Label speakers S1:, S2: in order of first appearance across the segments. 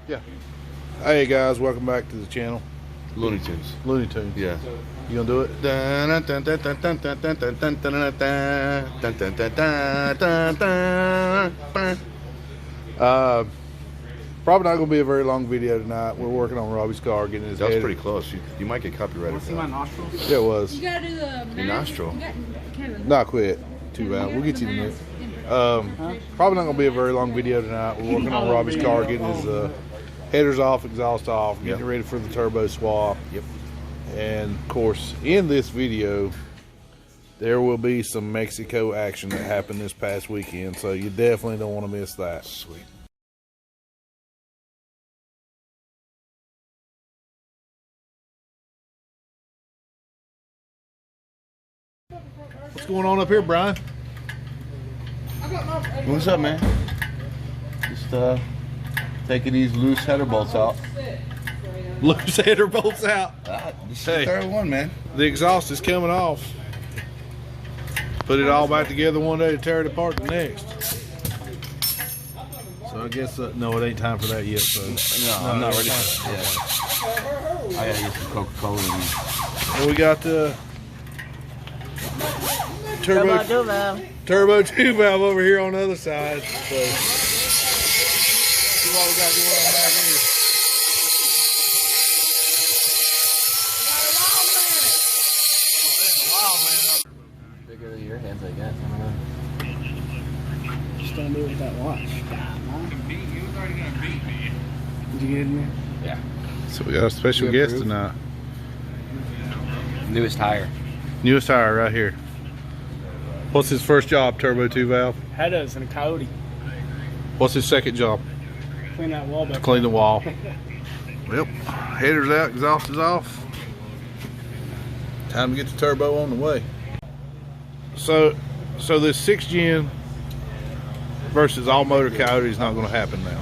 S1: Yeah. Hey guys, welcome back to the channel.
S2: Looney Tunes.
S1: Looney Tunes.
S2: Yeah.
S1: You gonna do it? Probably not gonna be a very long video tonight. We're working on Robbie's car, getting his
S2: That was
S1: head.
S2: pretty close. You might get copyrighted for
S3: See my
S2: that.
S3: nostrils?
S1: Yeah, it was.
S4: You gotta do the
S2: Your nostril.
S1: Not quit. Too bad. We'll get you in a minute. Probably not gonna be a very long video tonight. We're working on Robbie's car, getting his headers off, exhaust off, getting ready for the turbo swap.
S2: Yep.
S1: And of course, in this video, there will be some Mexico action that happened this past weekend, so you definitely don't want to miss that.
S2: Sweet.
S1: What's going on up here, Brian?
S2: What's up, man? Just taking these loose header bolts out.
S1: Loose header bolts out.
S2: This is
S1: Hey.
S2: the third one, man.
S1: The exhaust is coming off. Put it all back together one day to tear it apart the next. So I guess, no, it ain't time for that yet. So
S2: No, I'm not ready for that. Yeah. I gotta get some Coca-Cola in these.
S1: And we got the turbo 2 valve over here on the other side. So see what we got going on back here.
S5: Bigger than your hands, I guess. I don't know.
S3: Just don't do it with that watch. Did you get in there?
S5: Yeah.
S1: So we got a special
S2: You
S1: guest
S2: approve?
S1: tonight.
S5: Newest tire.
S1: Newest tire right here. What's his first job? Turbo 2 valve.
S3: Headers and a coyote.
S1: What's his second job?
S3: Clean that wall back.
S1: Clean the wall. Yep. Header's out, exhaust is off. Time to get the turbo on the way. So this 6 gen versus all motor coyote is not going to happen now.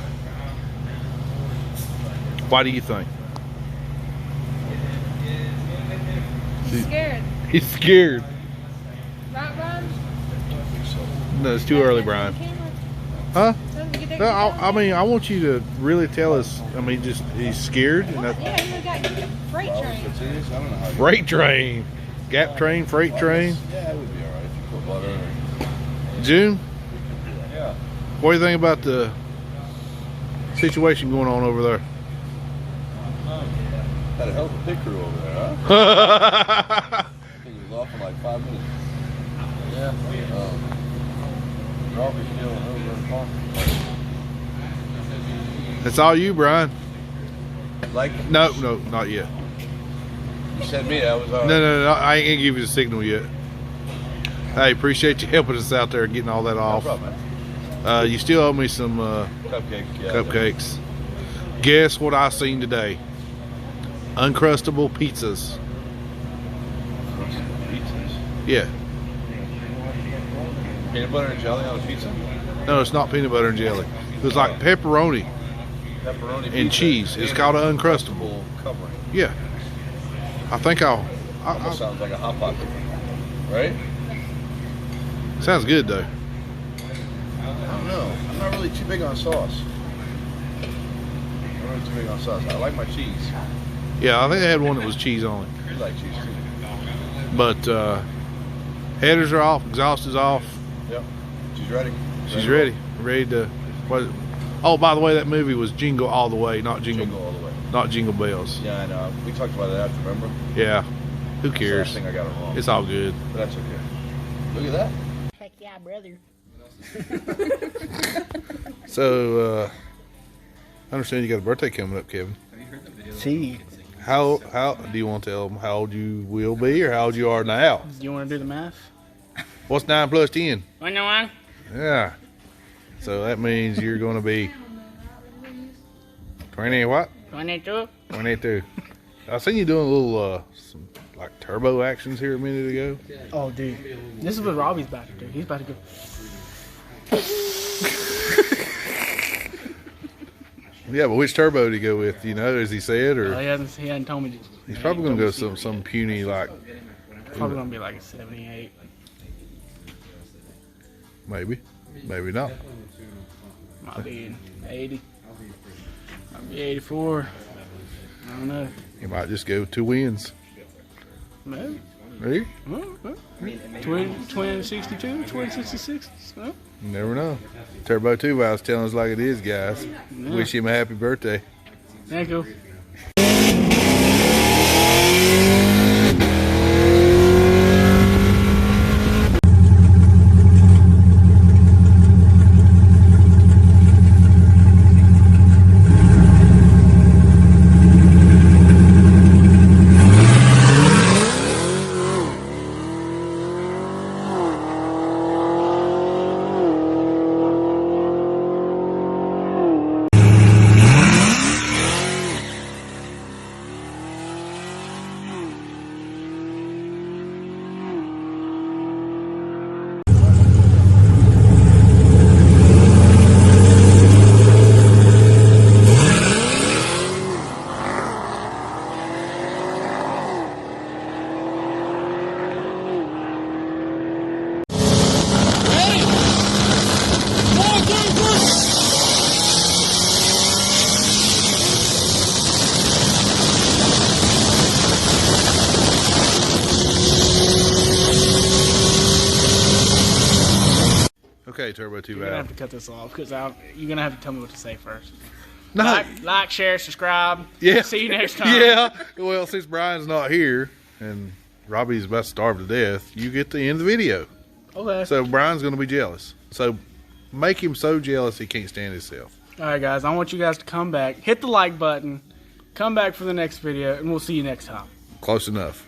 S1: Why do you think?
S4: He's scared.
S1: He's scared.
S4: Right, Brian?
S1: No, it's too early, Brian. Huh? No, I mean, I want you to really tell us. I mean, just he's scared. And that's
S4: Yeah, he got freight train.
S2: I don't know how you
S1: freight train, gap train, freight train.
S2: Yeah, it would be alright if you put butter in it.
S1: June,
S2: Yeah.
S1: what do you think about the situation going on over there?
S2: Had a hell of a pit crew over there, huh? I think it was off in like 5 minutes. Yeah. Robbie's feeling over in park.
S1: That's all you, Brian.
S2: Like,
S1: No, not yet.
S2: you said me, that was alright.
S1: No, I ain't gonna give you the signal yet. Hey, appreciate you helping us out there and getting all that
S2: No
S1: off.
S2: problem, man.
S1: You still owe me some
S2: Cupcakes, yeah.
S1: cupcakes. Guess what I seen today? Uncrustable pizzas.
S2: Pizzas.
S1: Yeah.
S2: Peanut butter and jelly on a pizza?
S1: No, it's not peanut butter and jelly. It was like pepperoni.
S2: Pepperoni
S1: And
S2: pizza.
S1: cheese. It's
S2: And
S1: called an Uncrustable.
S2: Covering.
S1: Yeah. I think
S2: Almost sounds like a hot pocket. Right?
S1: sounds good though.
S2: I don't know. I'm not really too big on sauce. I'm not really too big on sauce. I like my cheese.
S1: Yeah, I think they had one that was cheese on it.
S2: You like cheese too.
S1: But headers are off, exhaust is off.
S2: Yep. She's ready.
S1: She's ready. Ready to what? Oh, by the way, that movie was Jingle All the Way, not Jingle
S2: Jingle all the way.
S1: not Jingle Bells.
S2: Yeah, I know. We talked about that, remember?
S1: Yeah. Who
S2: I
S1: cares?
S2: think I got it wrong.
S1: It's all good.
S2: But that's okay. Look at that.
S3: Heck yeah, brother.
S1: So I understand you got a birthday coming up, Kevin.
S3: See,
S1: How do you want to tell them how old you will be or how old you are now?
S3: do you want to do the math?
S1: What's 9 plus 10?
S3: 21.
S1: Yeah. So that means you're going to be 20 what?
S3: 22.
S1: 22. I seen you doing a little some like turbo actions here a minute ago.
S3: Oh, dude. This is what Robbie's about to do. He's about to go.
S1: Yeah, but which turbo did he go with? Do you know? Has he said or?
S3: He hasn't told me.
S1: He's probably gonna go some puny like
S3: Probably gonna be like a 78.
S1: maybe not.
S3: Might be 80. I'll be 84. I don't know.
S1: You might just go 2 wins.
S3: Maybe.
S1: Maybe.
S3: Twin 62, twin 66. No?
S1: You never know. Turbo 2 Valve's telling us like it is, guys.
S3: Yeah.
S1: Wish him a happy birthday.
S3: Thank you.
S1: Okay, Turbo 2
S3: You're gonna have
S1: Valve.
S3: to cut this off because you're gonna have to tell me what to say first.
S1: No.
S3: Like, share, subscribe.
S1: Yeah.
S3: See you next time.
S1: Yeah. Well, since Brian's not here and Robbie's about to starve to death, you get to end the video.
S3: Okay.
S1: So Brian's going to be jealous. So make him so jealous he can't stand himself.
S3: All right, guys. I want you guys to come back, hit the like button, come back for the next video, and we'll see you next time.
S1: Close enough.